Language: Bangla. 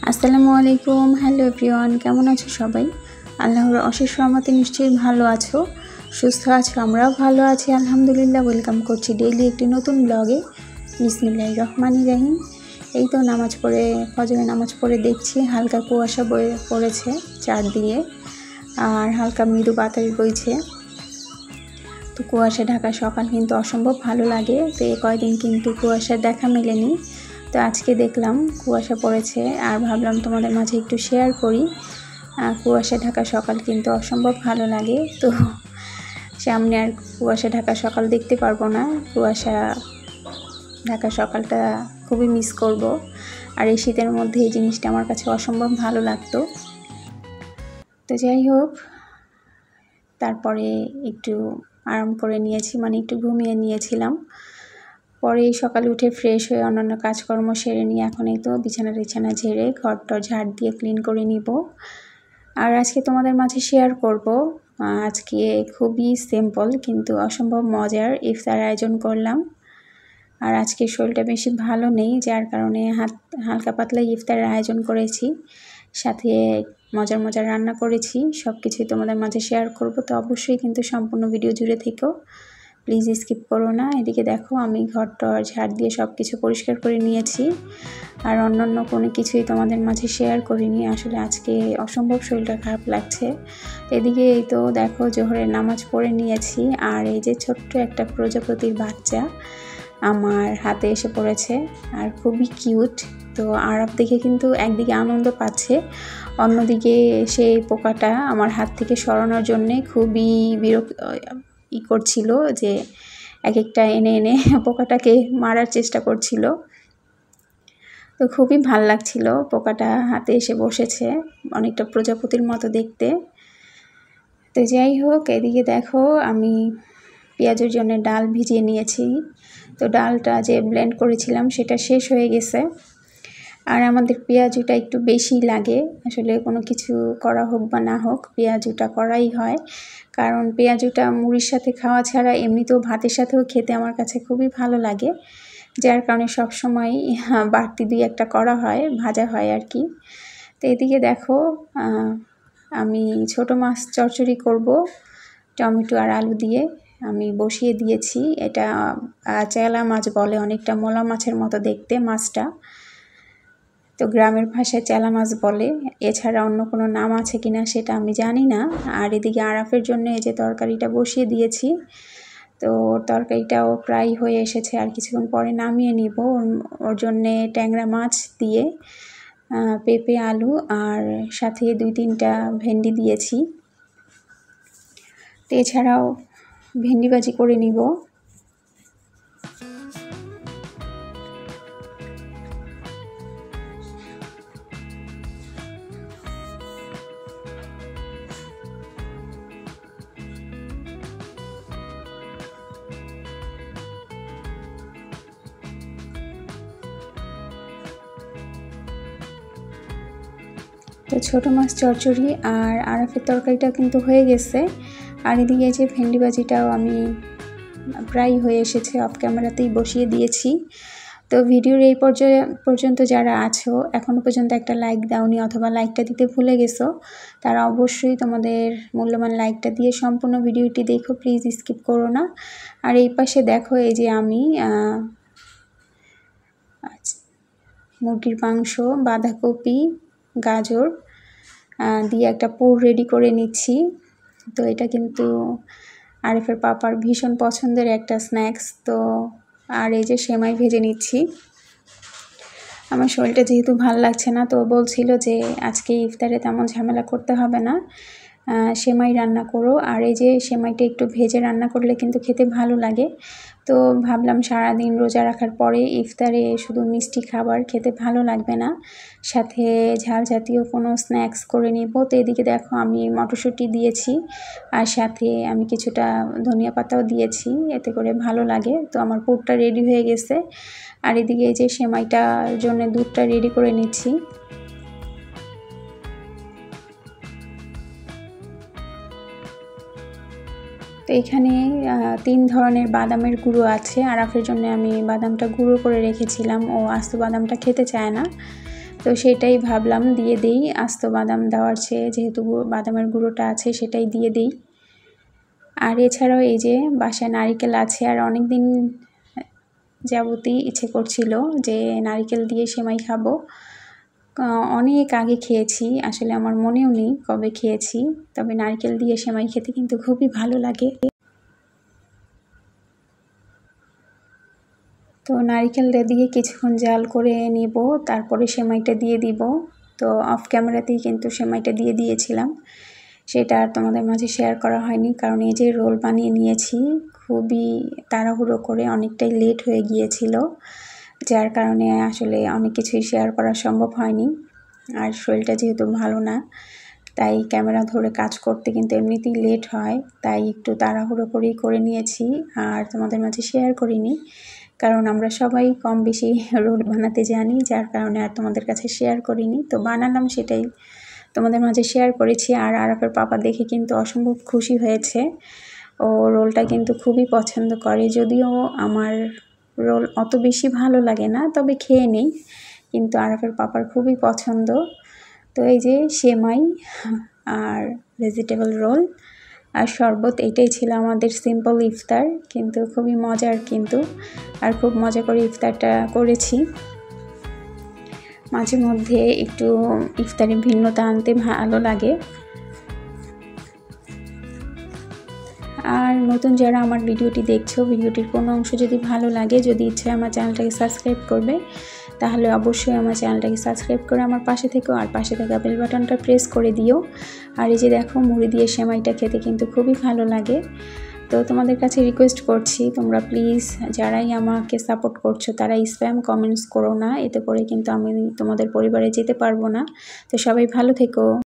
আসসালামু আলাইকুম। হ্যালো এভরিওয়ান, কেমন আছো সবাই? আল্লাহর অশেষ রহমতে নিশ্চয়ই ভালো আছো, সুস্থ আছো। আমরাও ভালো আছি আলহামদুলিল্লাহ। ওয়েলকাম করছি ডেইলি একটি নতুন ব্লগে। বিসমিল্লাহির রহমানির রহিম। এই তো নামাজ পড়ে, ফজরের নামাজ পড়ে দেখছি হালকা কুয়াশা পড়েছে চারদিকে, আর হালকা মৃদু বাতাস বইছে। তো কুয়াশা ঢাকা সকাল কিন্তু অসম্ভব ভালো লাগে। তো এই কয়দিন কিন্তু কুয়াশার দেখা মেলেনি, তো আজকে দেখলাম কুয়াশা পড়েছে আর ভাবলাম তোমাদের মাঝে একটু শেয়ার করি। কুয়াশা ঢাকা সকাল কিন্তু অসম্ভব ভালো লাগে। তো সামনে আর কুয়াশা ঢাকা সকাল দেখতে পারবো না, কুয়াশা ঢাকা সকালটা খুবই মিস করব। আর এই শীতের মধ্যে এই জিনিসটা আমার কাছে অসম্ভব ভালো লাগতো। তো যাই হোক, তারপরে একটু আরাম করে নিয়েছি, মানে একটু ঘুমিয়ে নিয়েছিলাম। পরে সকালে উঠে ফ্রেশ হয়ে অন্যান্য কাজকর্ম সেরে নিয়ে এখন এই তো বিছানা ঝেড়ে ঘরটর ঝাড় দিয়ে ক্লিন করে নিব। আর আজকে তোমাদের মাঝে শেয়ার করব, আজকে খুবই সিম্পল কিন্তু অসম্ভব মজার ইফতার আয়োজন করলাম। আর আজকে শরীরটা বেশি ভালো নেই, যার কারণে হালকা পাতলা ইফতারের আয়োজন করেছি, সাথে মজার রান্না করেছি। সব কিছুই তোমাদের মাঝে শেয়ার করব, তো অবশ্যই কিন্তু সম্পূর্ণ ভিডিও জুড়ে থেকো, প্লিজ স্কিপ করো না। এদিকে দেখো আমি ঘরটর ঝাড় দিয়ে সব কিছু পরিষ্কার করে নিয়েছি, আর অন্যান্য কোনো কিছুই তোমাদের মাঝে শেয়ার করিনি। আসলে আজকে অসম্ভব শরীরটা খারাপ লাগছে। এদিকে এই তো দেখো জোহরের নামাজ পড়ে নিয়েছি, আর এই যে ছোট্ট একটা প্রজাপতির বাচ্চা আমার হাতে এসে পড়েছে, আর খুবই কিউট। তো আরব দেখে কিন্তু একদিকে আনন্দ পাচ্ছে, অন্যদিকে সেই পোকাটা আমার হাত থেকে সরানোর জন্যে খুবই করছিল, যে এক একটা এনে পোকাটাকে মারার চেষ্টা করছিল। তো খুবই ভাল লাগছিল, পোকাটা হাতে এসে বসেছে, অনেকটা প্রজাপতির মতো দেখতে। তো যাই হোক, এদিকে দেখো আমি পেঁয়াজের জন্য ডাল ভিজিয়ে নিয়েছি। তো ডালটা যে ব্লেন্ড করেছিলাম সেটা শেষ হয়ে গেছে। আর আমাদের পেঁয়াজুটা একটু বেশি লাগে, আসলে কোনো কিছু করা হোক বা না হোক পেঁয়াজুটা করাই হয়, কারণ পেঁয়াজুটা মুড়ির সাথে খাওয়া ছাড়া এমনিতেও ভাতের সাথেও খেতে আমার কাছে খুবই ভালো লাগে, যার কারণে সবসময় বাড়তি দুই একটা করা হয়, ভাজা হয় আর কি। তো এদিকে দেখো আমি ছোট মাছ চচ্চড়ি করব টমেটো আর আলু দিয়ে, আমি বসিয়ে দিয়েছি। এটা চেলা মাছ বলে, অনেকটা মোলা মাছের মতো দেখতে মাছটা, তো গ্রামের ভাষায় চেলা মাছ বলে, এছাড়া অন্য কোনো নাম আছে কিনা সেটা আমি জানি না। আর এদিকে আরাফের জন্য এই যে তরকারিটা বসিয়ে দিয়েছি, তো তরকারিটাও প্রায় হয়ে এসেছে, আর কিছুক্ষণ পরে নামিয়ে নিব। ওর জন্যে ট্যাংরা মাছ দিয়ে পেঁপে আলু আর সাথে 2-3টা ভেন্ডি দিয়েছি। তো এছাড়াও ভেন্ডি ভাজি করে নিব। তো ছোটো মাছ চচ্চড়ি আর আরাফের তরকারিটা কিন্তু হয়ে গেছে। আর এদিকে যে ভেন্ডি ভাজিটাও আমি প্রায় হয়ে এসেছে, অফ ক্যামেরাতেই বসিয়ে দিয়েছি। তো ভিডিওর এই পর্যন্ত যারা আছো এখনও পর্যন্ত একটা লাইক দাওনি অথবা লাইকটা দিতে ভুলে গেছো, তারা অবশ্যই তোমাদের মূল্যবান লাইকটা দিয়ে সম্পূর্ণ ভিডিওটি দেখো, প্লিজ স্কিপ করো না। আর এই পাশে দেখো এই যে আমি মুরগির মাংস, বাঁধাকপি, গাজর দিয়ে একটা পুর রেডি করে নিচ্ছি। তো এটা কিন্তু আরিফের পাপার ভীষণ পছন্দের একটা স্ন্যাক্স। তো আর এই যে সেমাই ভেজে নিচ্ছি। আমার শরীরটা যেহেতু ভালো লাগছে না, তো বলছিল যে আজকে ইফতারে তেমন ঝামেলা করতে হবে না, সেমাই রান্না করো। আর এই যে সেমাইটা একটু ভেজে রান্না করলে কিন্তু খেতে ভালো লাগে। তো ভাবলাম সারাদিন রোজা রাখার পরে ইফতারে শুধু মিষ্টি খাবার খেতে ভালো লাগবে না, সাথে ঝাল জাতীয় কোনো স্ন্যাক্স করে নিব। তো এদিকে দেখো আমি মটরশুঁটি দিয়েছি, আর সাথে আমি কিছুটা ধনিয়া পাতাও দিয়েছি, এতে করে ভালো লাগে। তো আমার পুরটা রেডি হয়ে গেছে। আর এদিকে এই যে সেমাইটার জন্য দুধটা রেডি করে নিচ্ছি। তো এখানে 3 ধরনের বাদামের গুঁড়ো আছে। আরাফের জন্য আমি বাদামটা গুঁড়ো করে রেখেছিলাম, ও আস্ত বাদামটা খেতে চায় না, তো সেটাই ভাবলাম দিয়ে দেই, আস্ত বাদাম দেওয়ার চেয়ে যেহেতু বাদামের গুঁড়োটা আছে সেটাই দিয়ে দেই। আর এছাড়াও এই যে বাসায় নারিকেল আছে, আর অনেক দিন যাবতই ইচ্ছে করছিল যে নারিকেল দিয়ে সেমাই খাবো। অনেক আগে খেয়েছি, আসলে আমার মনেও নেই কবে খেয়েছি, তবে নারকেল দিয়ে সেমাই খেতে কিন্তু খুবই ভালো লাগে। তো নারকেলটা দিয়ে কিছুক্ষণ জাল করে নেব, তারপরে সেমাইটা দিয়ে দিব। তো অফ ক্যামেরাতেই কিন্তু সেমাইটা দিয়ে দিয়েছিলাম, সেটা আর তোমাদের মাঝে শেয়ার করা হয়নি, কারণ এই যে রোল বানিয়ে নিয়েছি খুবই তাড়াহুড়ো করে, অনেকটাই লেট হয়ে গিয়েছিল, যার কারণে আসলে অনেক কিছুই শেয়ার করা সম্ভব হয়নি। আর শরীরটা যেহেতু ভালো না, তাই ক্যামেরা ধরে কাজ করতে কিন্তু এমনিতেই লেট হয়, তাই একটু তাড়াহুড়ো করেই করে নিয়েছি আর তোমাদের মাঝে শেয়ার করিনি, কারণ আমরা সবাই কম বেশি রোল বানাতে জানি, যার কারণে আর তোমাদের কাছে শেয়ার করিনি। তো বানালাম, সেটাই তোমাদের মাঝে শেয়ার করেছি। আর আরাফের পাপা দেখে কিন্তু অসম্ভব খুশি হয়েছে, ও রোলটা কিন্তু খুবই পছন্দ করে, যদিও আমার রোল অত বেশি ভালো লাগে না, তবে খেয়ে নেই, কিন্তু আরাফের পাপার খুবই পছন্দ। তো এই যে সেমাই আর ভেজিটেবল রোল আর শরবত, এটাই ছিল আমাদের সিম্পল ইফতার, কিন্তু খুবই মজার, কিন্তু আর খুব মজা করে ইফতারটা করেছি। মাঝে মধ্যে একটু ইফতারে ভিন্নতা আনতে ভালো লাগে। আর নতুন যারা আমার ভিডিওটি দেখছো, ভিডিওটির কোনো অংশ যদি ভালো লাগে, যদি ইচ্ছে আমার চ্যানেলটাকে সাবস্ক্রাইব করবে, তাহলে অবশ্যই আমার চ্যানেলটাকে সাবস্ক্রাইব করে আমার পাশে থেকো, আর পাশে থাকা বেল বাটনটা প্রেস করে দিও। আর এই যে দেখো, মুড়ি দিয়ে সেমাইটা খেতে কিন্তু খুবই ভালো লাগে। তো তোমাদের কাছে রিকোয়েস্ট করছি, তোমরা প্লিজ যারাই আমাকে সাপোর্ট করছো তারা স্প্যাম কমেন্টস করো না, এতে করে কিন্তু আমি তোমাদের পরিবারে যেতে পারবো না। তো সবাই ভালো থেকো।